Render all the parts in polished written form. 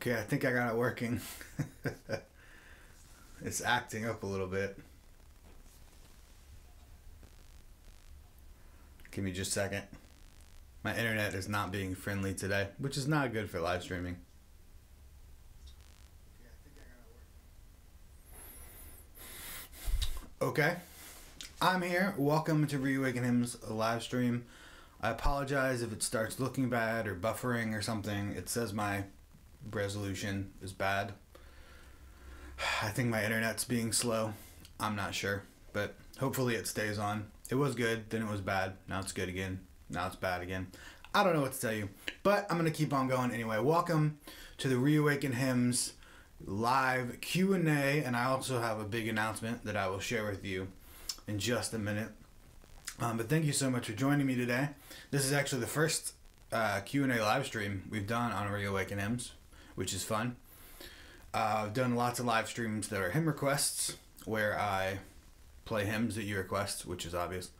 Okay, I think I got it working. It's acting up a little bit. Give me just a second. My internet is not being friendly today, which is not good for live streaming. Okay, I'm here. Welcome to Reawaken Hymns live stream. I apologize if it starts looking bad or buffering or something. It says my resolution is bad. I think my internet's being slow. I'm not sure, but hopefully it stays on. It was good, then it was bad. Now it's good again. Now it's bad again. I don't know what to tell you, but I'm going to keep on going anyway. Welcome to the Reawaken Hymns live Q&A, and I also have a big announcement that I will share with you in just a minute. But thank you so much for joining me today. This is actually the first Q&A live stream we've done on Reawaken Hymns, which is fun. I've done lots of live streams that are hymn requests, where I play hymns that you request, which is obvious.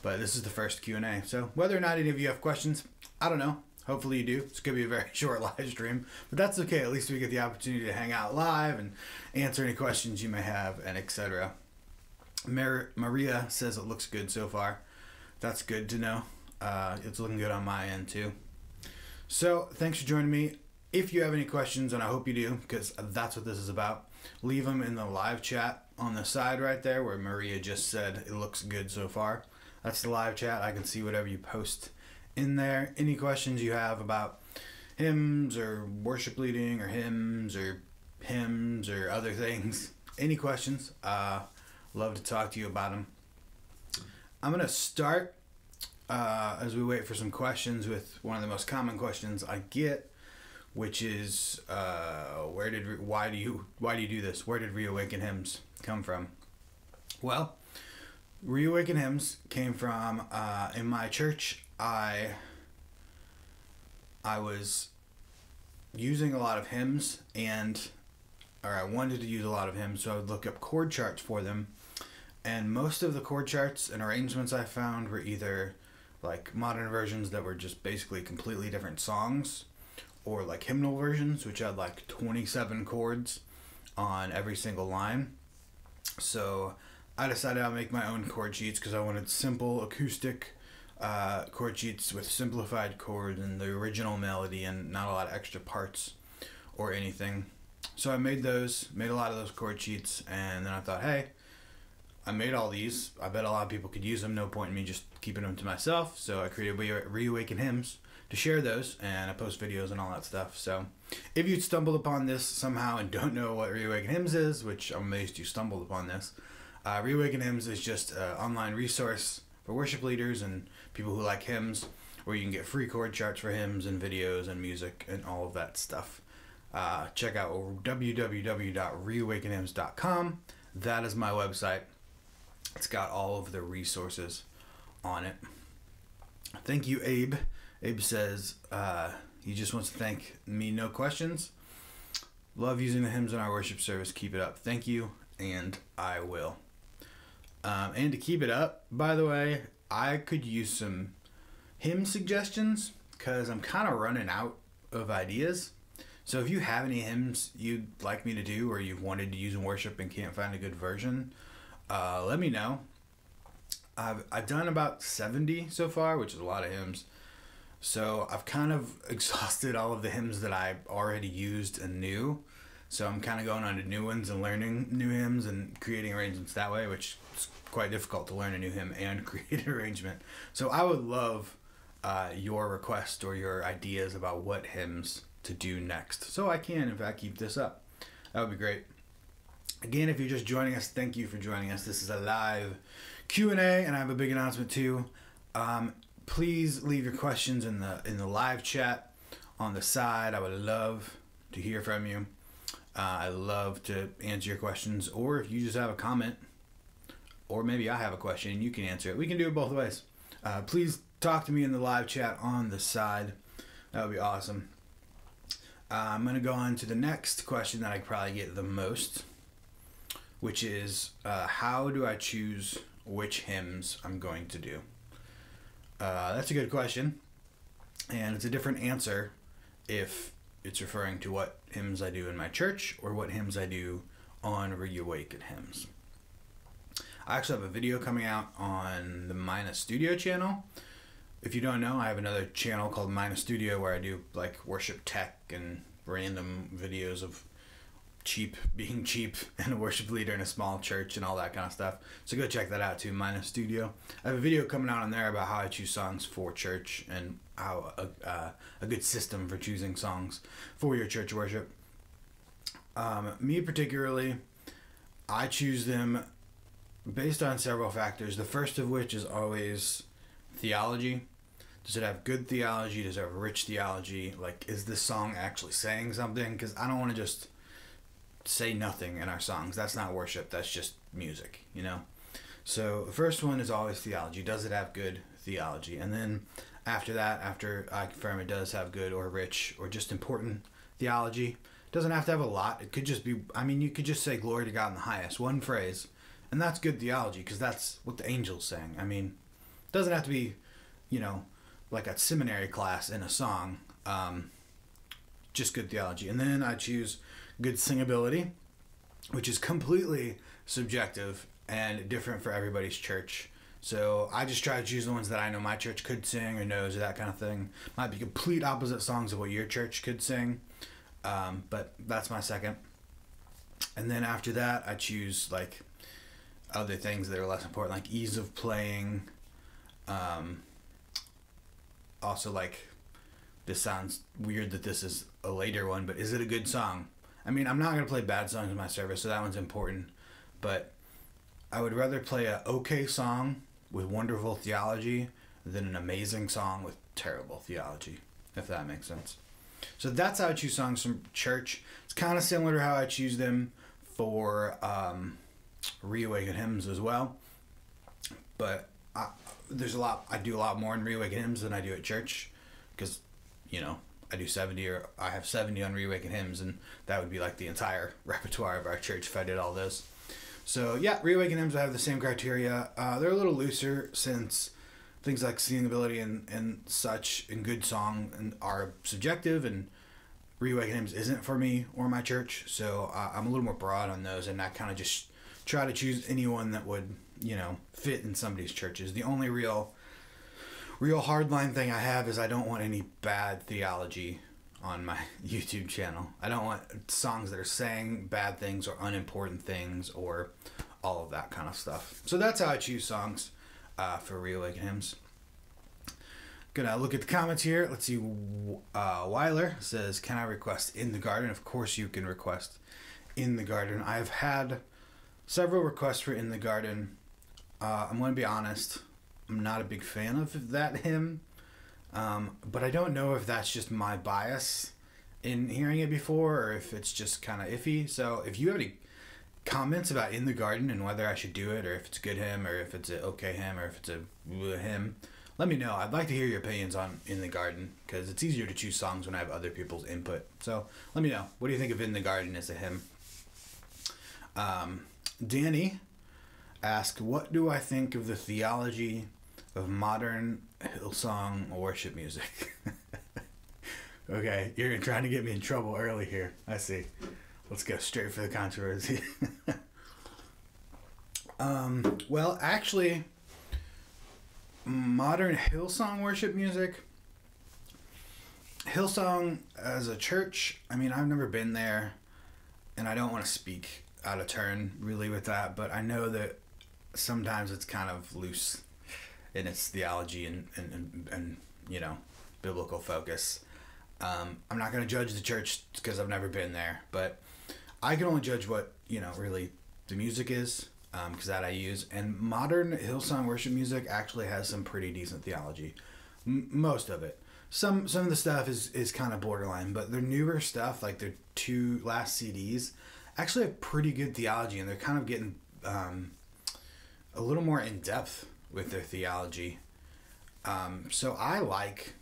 But this is the first Q&A. So whether or not any of you have questions, I don't know. Hopefully you do. It's going to be a very short live stream, but that's okay. At least we get the opportunity to hang out live and answer any questions you may have, and etc. Maria says it looks good so far. That's good to know. It's looking good on my end too. So thanks for joining me. If you have any questions, and I hope you do, because that's what this is about, leave them in the live chat on the side right there where Maria just said it looks good so far. That's the live chat. I can see whatever you post in there. Any questions you have about hymns or worship leading or hymns or other things, any questions, love to talk to you about them. I'm going to start as we wait for some questions with one of the most common questions I get, which is why do you do this? Where did Reawaken Hymns come from? Well, Reawaken Hymns came from in my church. I was using a lot of hymns, or I wanted to use a lot of hymns, so I would look up chord charts for them. And most of the chord charts and arrangements I found were either like modern versions that were just basically completely different songs, or like hymnal versions, which had like 27 chords on every single line. So I decided I'll make my own chord sheets because I wanted simple acoustic chord sheets with simplified chords and the original melody and not a lot of extra parts or anything. So I made a lot of those chord sheets, and then I thought, hey, I made all these. I bet a lot of people could use them. No point in me just keeping them to myself. So I created Reawaken Hymns to share those, and I post videos and all that stuff. So if you stumbled upon this somehow and don't know what Reawaken Hymns is, which I'm amazed you stumbled upon this, Reawaken Hymns is just an online resource for worship leaders and people who like hymns, where you can get free chord charts for hymns and videos and music and all of that stuff. Check out www.reawakenhymns.com. That is my website. It's got all of the resources on it. Thank you, Abe. Abe says he just wants to thank me. No questions. Love using the hymns in our worship service. Keep it up. Thank you, and I will. And to keep it up, by the way, I could use some hymn suggestions because I'm kind of running out of ideas. So if you have any hymns you'd like me to do, or you've wanted to use in worship and can't find a good version, let me know. I've done about 70 so far, which is a lot of hymns. So I've kind of exhausted all of the hymns that I already used and knew. So I'm kind of going on to new ones and learning new hymns and creating arrangements that way, which is quite difficult to learn a new hymn and create an arrangement. So I would love your request or your ideas about what hymns to do next, so I can, in fact, keep this up. That would be great. Again, if you're just joining us, thank you for joining us. This is a live Q&A, and I have a big announcement too. Please leave your questions in the live chat on the side. I would love to hear from you. I love to answer your questions, or if you just have a comment, or maybe I have a question and you can answer it. We can do it both ways. Please talk to me in the live chat on the side. That would be awesome. I'm going to go on to the next question that I probably get the most, which is how do I choose which hymns I'm going to do? That's a good question, and it's a different answer if it's referring to what hymns I do in my church or what hymns I do on Reawaken Hymns. I actually have a video coming out on the MINA STUDIO channel. If you don't know, I have another channel called MINA STUDIO where I do like worship tech and random videos of being cheap and a worship leader in a small church and all that kind of stuff. So go check that out too, MINA STUDIO. I have a video coming out on there about how I choose songs for church and how a good system for choosing songs for your church worship. Me particularly, I choose them based on several factors. The first of which is always theology. Does it have good theology? Does it have rich theology? Like, is this song actually saying something? Because I don't want to just say nothing in our songs. That's not worship. That's just music, you know? So the first one is always theology. Does it have good theology? And then after that, after I confirm it does have good or rich or just important theology, it doesn't have to have a lot. It could just be, I mean, you could just say glory to God in the highest, one phrase, and that's good theology because that's what the angel's saying. I mean, it doesn't have to be, you know, like a seminary class in a song, just good theology. And then I choose good singability, which is completely subjective and different for everybody's church. So I just try to choose the ones that I know my church could sing or knows or that kind of thing. Might be complete opposite songs of what your church could sing, but that's my second. And then after that, I choose like other things that are less important, like ease of playing. Also, like, this sounds weird that this is a later one, but is it a good song? I mean, I'm not going to play bad songs in my service, so that one's important. But I would rather play a okay song with wonderful theology than an amazing song with terrible theology, if that makes sense. So that's how I choose songs from church. It's kind of similar to how I choose them for Reawaken Hymns as well. But I do a lot more in Reawaken Hymns than I do at church because, you know, I have 70 on Reawaken Hymns, and that would be like the entire repertoire of our church if I did all this. So yeah, Reawaken Hymns, I have the same criteria. They're a little looser since things like singability and such and good song are subjective, and Reawaken Hymns isn't for me or my church. So I'm a little more broad on those, and I kind of just try to choose anyone that would, you know, fit in somebody's churches. The only real hardline thing I have is I don't want any bad theology on my YouTube channel. I don't want songs that are saying bad things or unimportant things or all of that kind of stuff. So that's how I choose songs for Reawaken Hymns. Gonna look at the comments here. Let's see. Weiler says, can I request In the Garden? Of course you can request In the Garden. I've had several requests for In the Garden. I'm going to be honest. I'm not a big fan of that hymn. But I don't know if that's just my bias in hearing it before or if it's just kind of iffy. So if you have any comments about In the Garden and whether I should do it or if it's a good hymn or if it's an okay hymn or if it's a hymn, let me know. I'd like to hear your opinions on In the Garden because it's easier to choose songs when I have other people's input. So let me know. What do you think of In the Garden as a hymn? Danny asked, what do I think of the theology of modern Hillsong worship music? Okay, you're trying to get me in trouble early here. I see. Let's go straight for the controversy. Well, actually, modern Hillsong worship music, Hillsong as a church, I mean, I've never been there, and I don't want to speak out of turn really with that, but I know that sometimes it's kind of loose in its theology and you know, biblical focus. I'm not going to judge the church because I've never been there, but I can only judge what, you know, really the music is, because that I use. And modern Hillsong worship music actually has some pretty decent theology. Most of it. Some of the stuff is kind of borderline, but their newer stuff, like their 2 last CDs, actually have pretty good theology, and they're kind of getting a little more in depth with their theology. So I like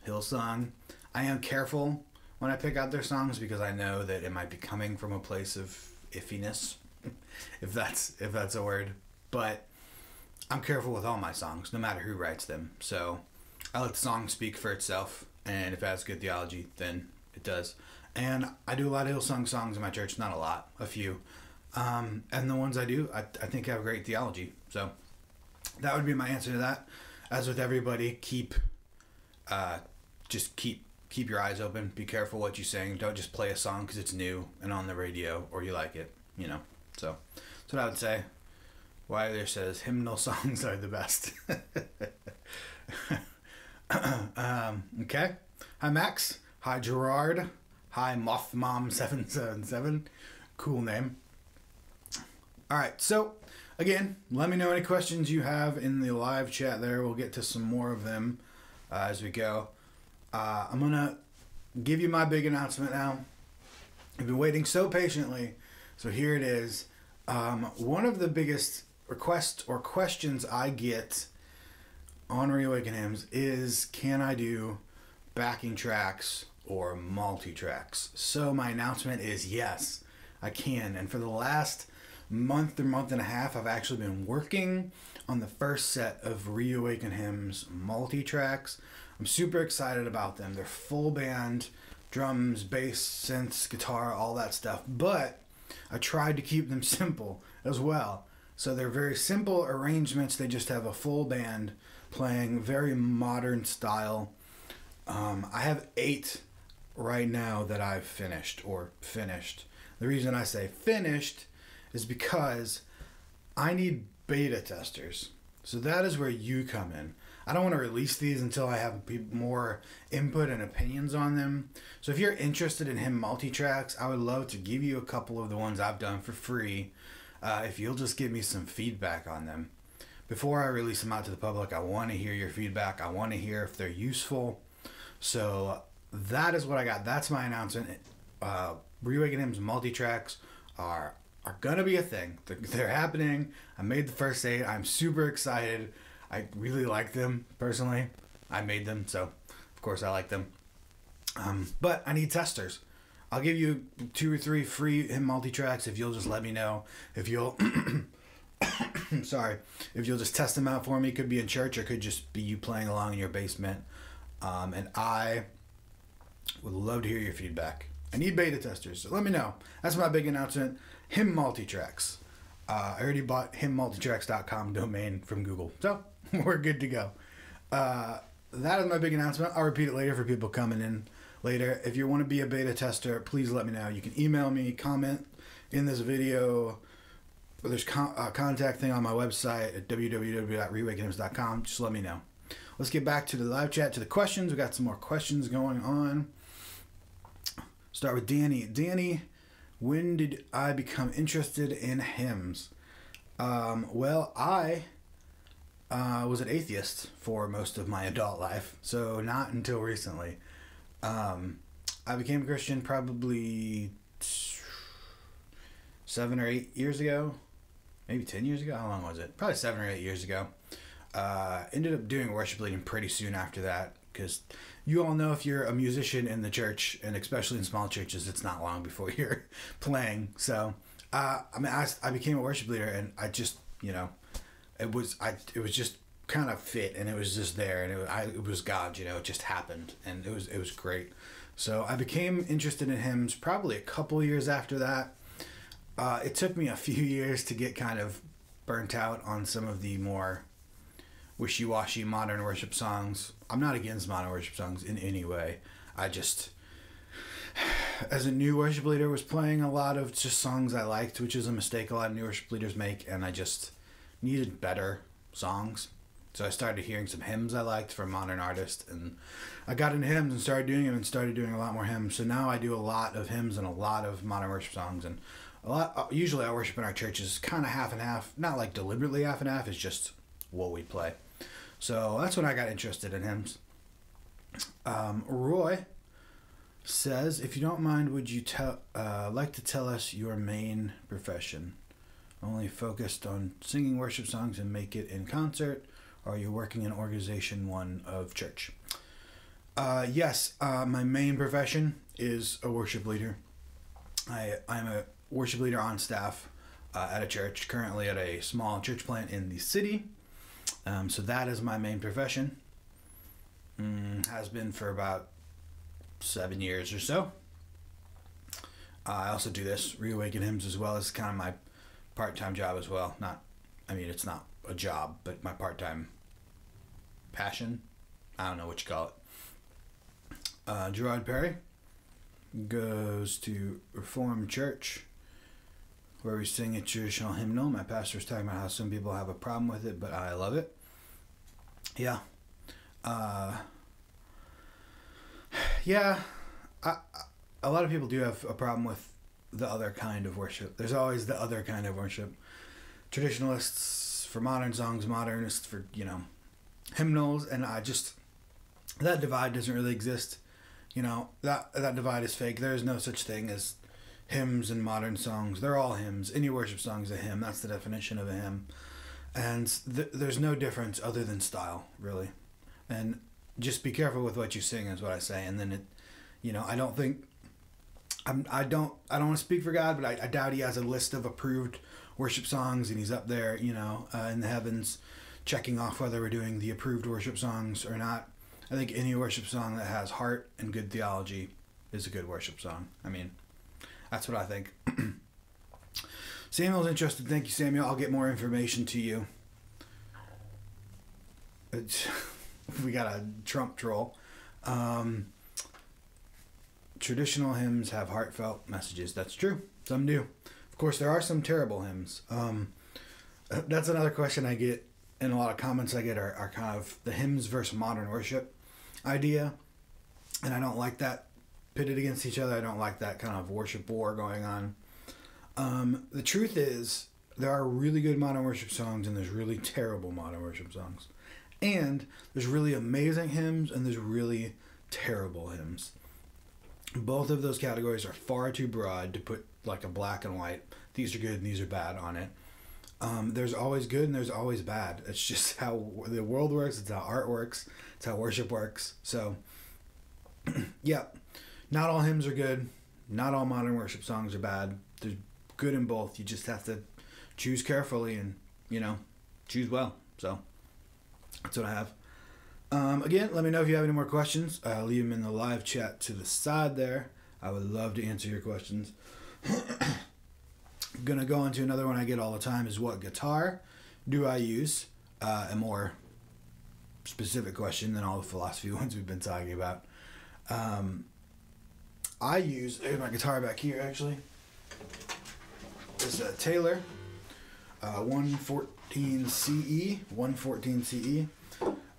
Hillsong. I am careful when I pick out their songs because I know that it might be coming from a place of iffiness, if that's a word. But I'm careful with all my songs, no matter who writes them. So I let the song speak for itself, and if it has good theology, then It does. And I do a lot of Hillsong songs in my church. Not a lot, a few. And the ones I do, I think have great theology. So that would be my answer to that. As with everybody, keep your eyes open. Be careful what you sing. Don't just play a song because it's new and on the radio or you like it. So that's what I would say. Wilder says hymnal songs are the best. Okay. Hi, Max. Hi, Gerard. Hi, Mothmom777. Cool name. All right. So, again, let me know any questions you have in the live chat there. We'll get to some more of them as we go. I'm going to give you my big announcement now. I've been waiting so patiently. So here it is. One of the biggest requests or questions I get on Reawaken Hymns is, can I do backing tracks or multi-tracks? So my announcement is yes, I can. And for the last month or month and a half, I've actually been working on the first set of Reawaken Hymns multi-tracks. I'm super excited about them. They're full band, drums, bass, synths, guitar, all that stuff. But I tried to keep them simple as well. So they're very simple arrangements. They just have a full band playing very modern style. I have 8 right now that I've finished. The reason I say finished is because I need beta testers. So that is where you come in. I don't want to release these until I have more input and opinions on them. So if you're interested in hymn multi-tracks, I would love to give you a couple of the ones I've done for free. If you'll just give me some feedback on them. Before I release them out to the public, I want to hear your feedback. I want to hear if they're useful. So that is what I got. That's my announcement. Reawaken Hymns multi-tracks are going to be a thing. They're happening. I made the first 8. I'm super excited. I really like them, personally. I made them, so of course I like them. But I need testers. I'll give you 2 or 3 free hymn multi-tracks if you'll just let me know. If you'll... if you'll just test them out for me. It could be in church or it could just be you playing along in your basement. And I would love to hear your feedback. I need beta testers, so let me know. That's my big announcement. Hymn multi-tracks. I already bought hymmultitracks.com domain from Google, so we're good to go. That is my big announcement. I'll repeat it later for people coming in later. If you want to be a beta tester, please let me know. You can email me, comment in this video. There's a contact thing on my website at www.reawakenhymns.com. Just let me know. Let's get back to the live chat, to the questions. We got some more questions going on. Start with Danny. Danny, when did I become interested in hymns? Well, I was an atheist for most of my adult life, so not until recently. I became a Christian probably 7 or 8 years ago. Maybe 10 years ago? How long was it? Probably 7 or 8 years ago. Ended up doing worship leading pretty soon after that, because you all know if you're a musician in the church, and especially in small churches, it's not long before you're playing. So, I became a worship leader, and I just, it was just kind of fit, and it was just there, and it was God, it just happened, and it was great. So I became interested in hymns probably a couple years after that. It took me a few years to get kind of burnt out on some of the more wishy-washy modern worship songs. I'm not against modern worship songs in any way. I just, as a new worship leader, was playing a lot of just songs I liked, which is a mistake a lot of new worship leaders make, and I just needed better songs. So I started hearing some hymns I liked from modern artists, and I got into hymns and started doing them and started doing a lot more hymns. So now I do a lot of hymns and a lot of modern worship songs, and usually our worship in our church is kind of half and half, not like deliberately half and half, it's just what we play. So that's when I got interested in hymns. Roy says, if you don't mind, would you like to tell us your main profession? Only focused on singing worship songs and make it in concert, or are you working in organization one of church? Yes, my main profession is a worship leader. I'm a worship leader on staff at a church, currently at a small church plant in the city. So that is my main profession. Has been for about 7 years or so. I also do this, Reawaken Hymns, as well as kind of my part-time job as well. It's not a job, but my part-time passion. I don't know what you call it. Gerard Perry goes to Reformed Church, where we sing a traditional hymnal. My pastor was talking about how some people have a problem with it, but I love it. Yeah. A lot of people do have a problem with the other kind of worship. There's always the other kind of worship. Traditionalists for modern songs, modernists for, hymnals, and that divide doesn't really exist. That divide is fake. There is no such thing as hymns and modern songs. They're all hymns. Any worship song is a hymn. That's the definition of a hymn. And there's no difference other than style, really. And just be careful with what you sing is what I say. And then I don't think... I don't want to speak for God, but I doubt he has a list of approved worship songs, and he's up there, in the heavens, checking off whether we're doing the approved worship songs or not. I think any worship song that has heart and good theology is a good worship song. That's what I think. Samuel's interested. Thank you, Samuel. I'll get more information to you. We got a Trump troll. Traditional hymns have heartfelt messages. That's true. Some do. Of course, there are some terrible hymns. That's another question I get, and a lot of comments I get are kind of the hymns versus modern worship idea. And I don't like that pitted against each other. I don't like that kind of worship war going on. The truth is, there are really good modern worship songs, and there's really terrible modern worship songs. And there's really amazing hymns, and there's really terrible hymns. Both of those categories are far too broad to put like a black and white, these are good and these are bad on it. There's always good and there's always bad. It's just how the world works. It's how art works. It's how worship works. So, yeah, not all hymns are good. Not all modern worship songs are bad. There's good in both. You just have to choose carefully and, choose well. So, that's what I have. Again, let me know if you have any more questions. Leave them in the live chat to the side there. I would love to answer your questions. I'm going to go into another one I get all the time is what guitar do I use? A more specific question than all the philosophy ones we've been talking about. I use, there's my guitar back here actually. It's a Taylor 114 CE. 114 CE.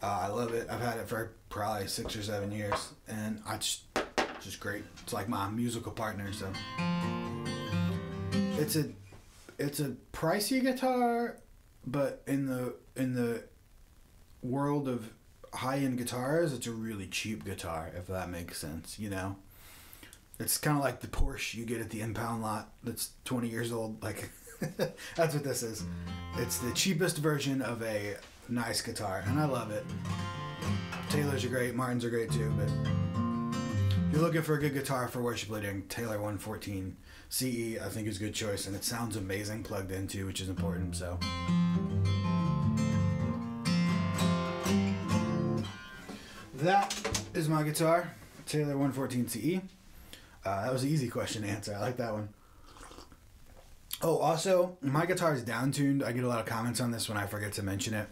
I love it. I've had it for probably 6 or 7 years, and it's just great. It's like my musical partner. So it's a pricey guitar, but in the world of high-end guitars, it's a really cheap guitar, if that makes sense. It's kind of like the Porsche you get at the impound lot that's 20 years old. Like that's what this is. It's the cheapest version of a nice guitar, and I love it. Taylors are great, Martins are great too, but if you're looking for a good guitar for worship leading, Taylor 114 CE I think is a good choice, and it sounds amazing plugged into, which is important. So that is my guitar, Taylor 114 CE. That was an easy question to answer. I like that one. Oh, also, my guitar is down-tuned. I get a lot of comments on this when I forget to mention it.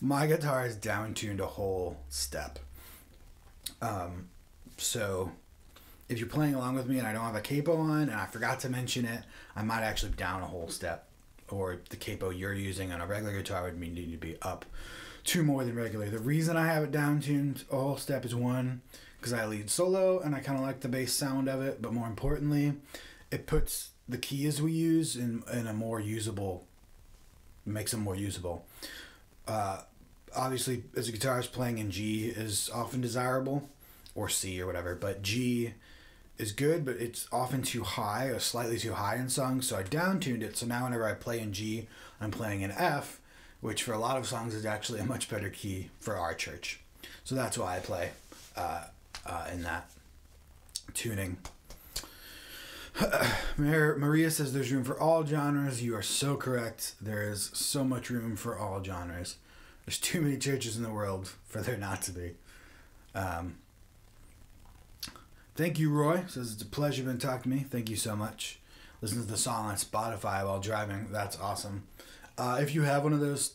My guitar is down-tuned a whole step. So if you're playing along with me and I don't have a capo on and I forgot to mention it, I might actually be down a whole step. Or the capo you're using on a regular guitar would need to be up 2 more than regular. The reason I have it down-tuned a whole step is, one, because I lead solo and I kind of like the bass sound of it, but more importantly, it puts the keys we use in a more usable, makes them more usable. Obviously, as a guitarist, playing in G is often desirable, or C or whatever, but G is good, but it's often too high or slightly too high in songs, so I down-tuned it, so now whenever I play in G, I'm playing in F, which for a lot of songs is actually a much better key for our church. So that's why I play in that tuning. Maria says there's room for all genres. You are so correct. There is so much room for all genres. There's too many churches in the world for there not to be. Thank you, Roy. Says it's a pleasure been talking to me. Thank you so much. Listen to the song on Spotify while driving. That's awesome. If you have one of those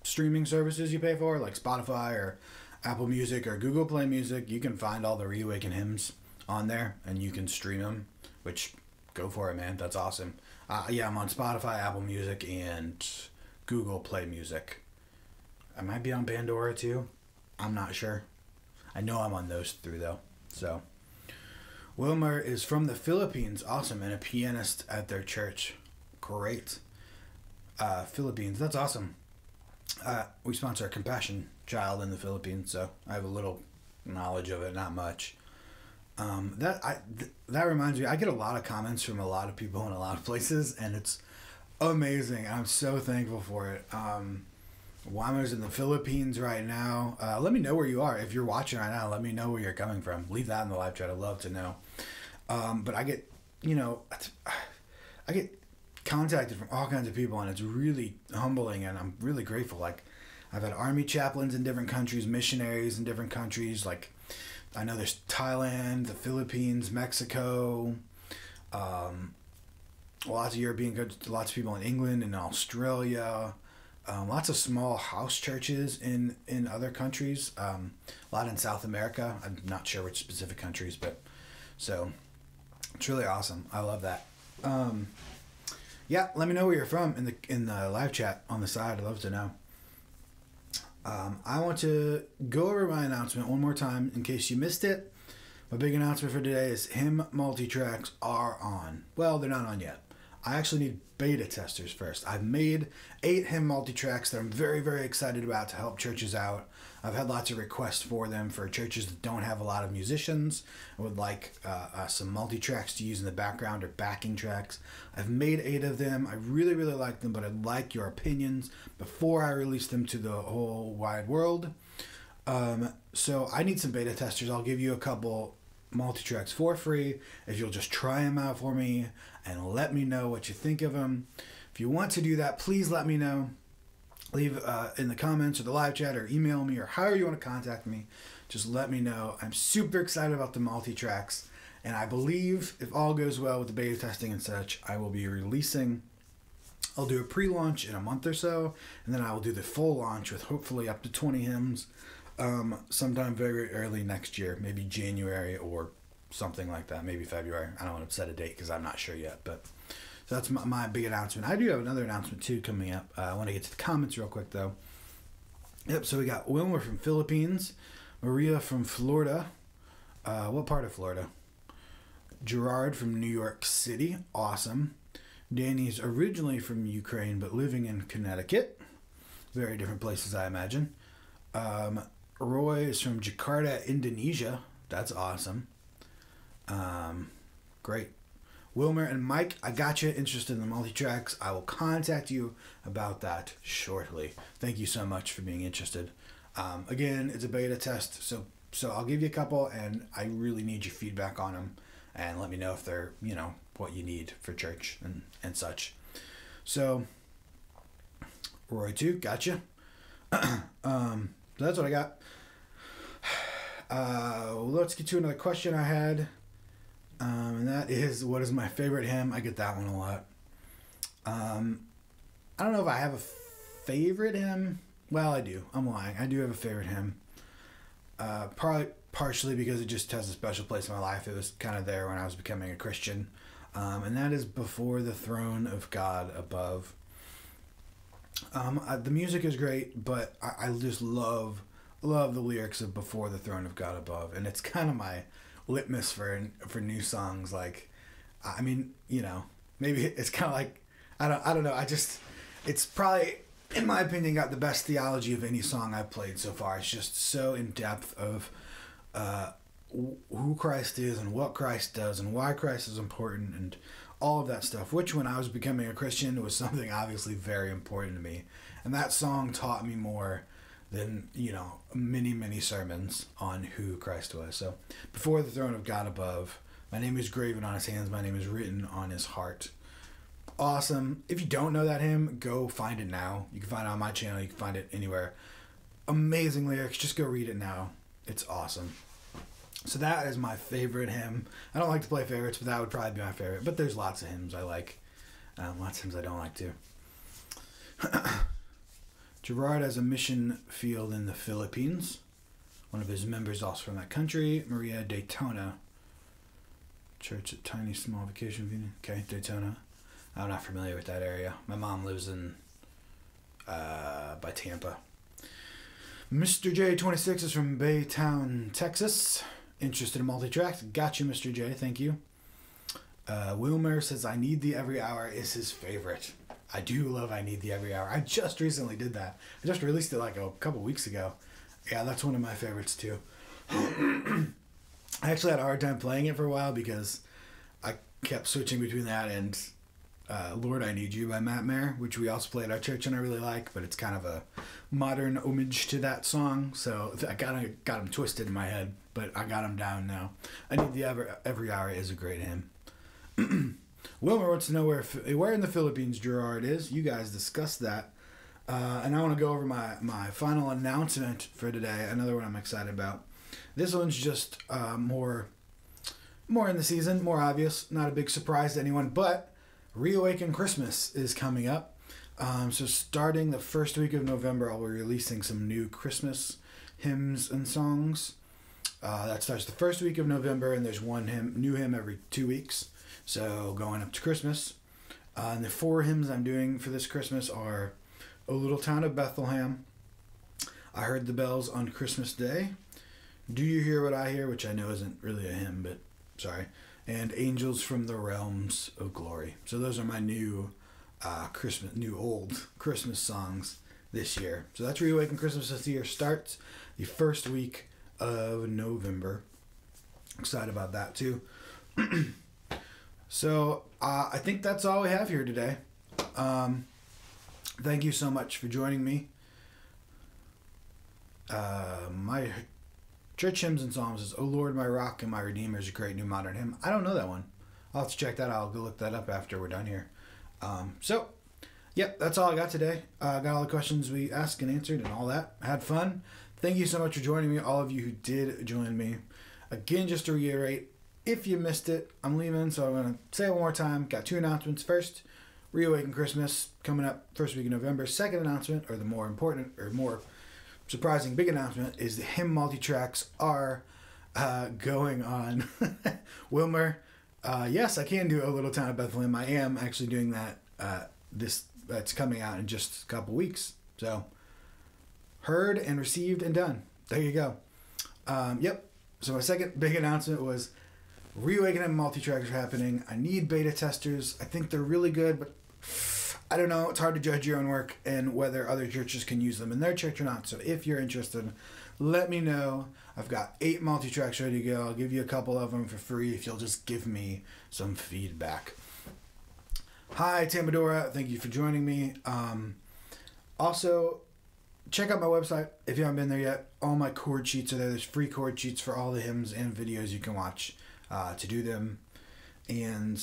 streaming services you pay for, like Spotify or Apple Music or Google Play Music, you can find all the Reawaken hymns on there and you can stream them, which, go for it, man. That's awesome. Yeah, I'm on Spotify, Apple Music, and Google Play Music. I might be on Pandora too. I'm not sure. I know I'm on those three though. So, Wilmer is from the Philippines. Awesome. And a pianist at their church. Great. Philippines. That's awesome. We sponsor a Compassion Child in the Philippines, so I have a little knowledge of it, not much. That reminds me, I get a lot of comments from a lot of people in a lot of places, and it's amazing. I'm so thankful for it. Wilmer's in the Philippines right now. Let me know where you are. If you're watching right now, let me know where you're coming from. Leave that in the live chat. I'd love to know. But I get, I get contacted from all kinds of people, and it's really humbling, and I'm really grateful. Like, I've had army chaplains in different countries, missionaries in different countries. Like, I know there's Thailand, the Philippines, Mexico, lots of European countries, lots of people in England and Australia, lots of small house churches in other countries, a lot in South America. I'm not sure which specific countries, but so it's really awesome. I love that. Yeah, let me know where you're from in the live chat on the side. I'd love to know. I want to go over my announcement one more time in case you missed it. My big announcement for today is hymn multi-tracks are on. Well, they're not on yet. I actually need beta testers first. I've made 8 hymn multi-tracks that I'm very, very excited about to help churches out. I've had lots of requests for them for churches that don't have a lot of musicians and would like some multi-tracks to use in the background or backing tracks. I've made 8 of them. I really, really like them, but I'd like your opinions before I release them to the whole wide world. So I need some beta testers. I'll give you a couple multi-tracks for free if you'll just try them out for me and let me know what you think of them. If you want to do that, please let me know. Leave in the comments or the live chat or email me or however you want to contact me. Just let me know. I'm super excited about the multi-tracks, and I believe if all goes well with the beta testing and such, I will be releasing. I'll do a pre-launch in a month or so, and then I will do the full launch with hopefully up to 20 hymns sometime very early next year, maybe January or something like that, maybe February. I don't want to set a date because I'm not sure yet, but so that's my big announcement. I do have another announcement too coming up. I want to get to the comments real quick though. Yep, so we got Wilmer from Philippines, Maria from Florida. What part of Florida? Gerard from New York City. Awesome. Danny's originally from Ukraine but living in Connecticut. Very different places, I imagine. Roy is from Jakarta, Indonesia. That's awesome. Great. Wilmer and Mike, I got you interested in the multi-tracks. I will contact you about that shortly. Thank you so much for being interested. Again, it's a beta test, so I'll give you a couple, and I really need your feedback on them, and let me know if they're, what you need for church and such. So, Roy too, gotcha. That's what I got. Let's get to another question I had. And that is, what is my favorite hymn? I get that one a lot. I don't know if I have a favorite hymn. Well, I do. I'm lying. I do have a favorite hymn. Probably partially because it just has a special place in my life. It was kind of there when I was becoming a Christian. And that is Before the Throne of God Above. The music is great, but I just love the lyrics of Before the Throne of God Above. And it's kind of my litmus for new songs. Like, I mean, maybe it's kind of like, I don't know. It's probably, in my opinion, got the best theology of any song I've played so far. It's just so in depth of who Christ is and what Christ does and why Christ is important and all of that stuff, which when I was becoming a Christian was something obviously very important to me. And that song taught me more than, many sermons on who Christ was. So, Before the Throne of God Above, my name is graven on his hands, my name is written on his heart. Awesome. If you don't know that hymn, go find it now. You can find it on my channel, you can find it anywhere. Amazing lyrics, just go read it now. It's awesome. So that is my favorite hymn. I don't like to play favorites, but that would probably be my favorite. But there's lots of hymns I like. Lots of hymns I don't like too. Gerard has a mission field in the Philippines. One of his members also from that country. Maria Daytona. Church at Tiny Small Vacation Venue. Okay, Daytona. I'm not familiar with that area. My mom lives in by Tampa. Mr. J26 is from Baytown, Texas. Interested in multi-tracks? Got you, Mr. J. Thank you. Wilmer says, I Need the Every Hour is his favorite. I do love I Need the Every Hour. I just recently did that. I just released it like a couple weeks ago. Yeah, that's one of my favorites too. I actually had a hard time playing it for a while because I kept switching between that and Lord, I Need You by Matt Mayer, which we also play at our church and I really like, but it's kind of a modern homage to that song, so I got him twisted in my head, but I got him down now. I Need the Every Hour is a great hymn. Wilmer wants to know where in the Philippines Gerard is. You guys discussed that. And I want to go over my final announcement for today, another one I'm excited about. This one's just more in the season, more obvious, not a big surprise to anyone, but Reawaken Christmas is coming up. So starting the first week of November, I'll be releasing some new Christmas hymns and songs. That starts the first week of November, and there's one new hymn every 2 weeks. So going up to Christmas. And the 4 hymns I'm doing for this Christmas are O Little Town of Bethlehem, I Heard the Bells on Christmas Day, Do You Hear What I Hear, which I know isn't really a hymn, but sorry, and Angels from the Realms of Glory. So those are my new old Christmas songs this year. So that's Reawaken Christmas this year. Starts the first week of November. Excited about that too. So I think that's all we have here today. Thank you so much for joining me. My church hymns and psalms is O Lord, my rock and my redeemer is a great new modern hymn. I don't know that one. I'll have to check that out. I'll go look that up after we're done here. Yep, that's all I got today. Got all the questions we asked and answered and all that. Had fun. Thank you so much for joining me, all of you who did join me. Again, just to reiterate, if you missed it, I'm leaving, so I'm going to say it one more time. Got 2 announcements. First, Reawaken Christmas coming up first week of November. Second announcement, or the more important or more surprising big announcement, is the hymn multi-tracks are going on. Wilmer, yes, I can do A Little Town of Bethlehem. I am actually doing that. That's coming out in just a couple weeks. So, heard and received and done. There you go. Yep. So my second big announcement was Reawaken Hymns multi-tracks are happening. I need beta testers. I think they're really good, but I don't know. It's hard to judge your own work and whether other churches can use them in their church or not. So if you're interested, let me know. I've got 8 multi-tracks ready to go. I'll give you a couple of them for free if you'll just give me some feedback. Hi, Tamadora. Thank you for joining me. Also, check out my website if you haven't been there yet. All my chord sheets are there. There's free chord sheets for all the hymns and videos you can watch to do them. And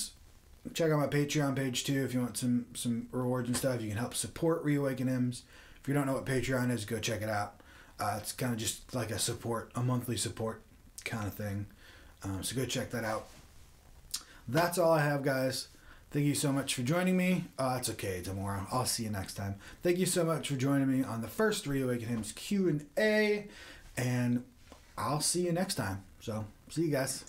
check out my Patreon page too if you want some rewards and stuff. You can help support Reawaken Hymns. If you don't know what Patreon is, go check it out. It's kind of just like a monthly support kind of thing. So go check that out. That's all I have, guys. Thank you so much for joining me. It's okay tomorrow. I'll see you next time. Thank you so much for joining me on the first Reawaken Hymns Q&A, and I'll see you next time. So, see you guys.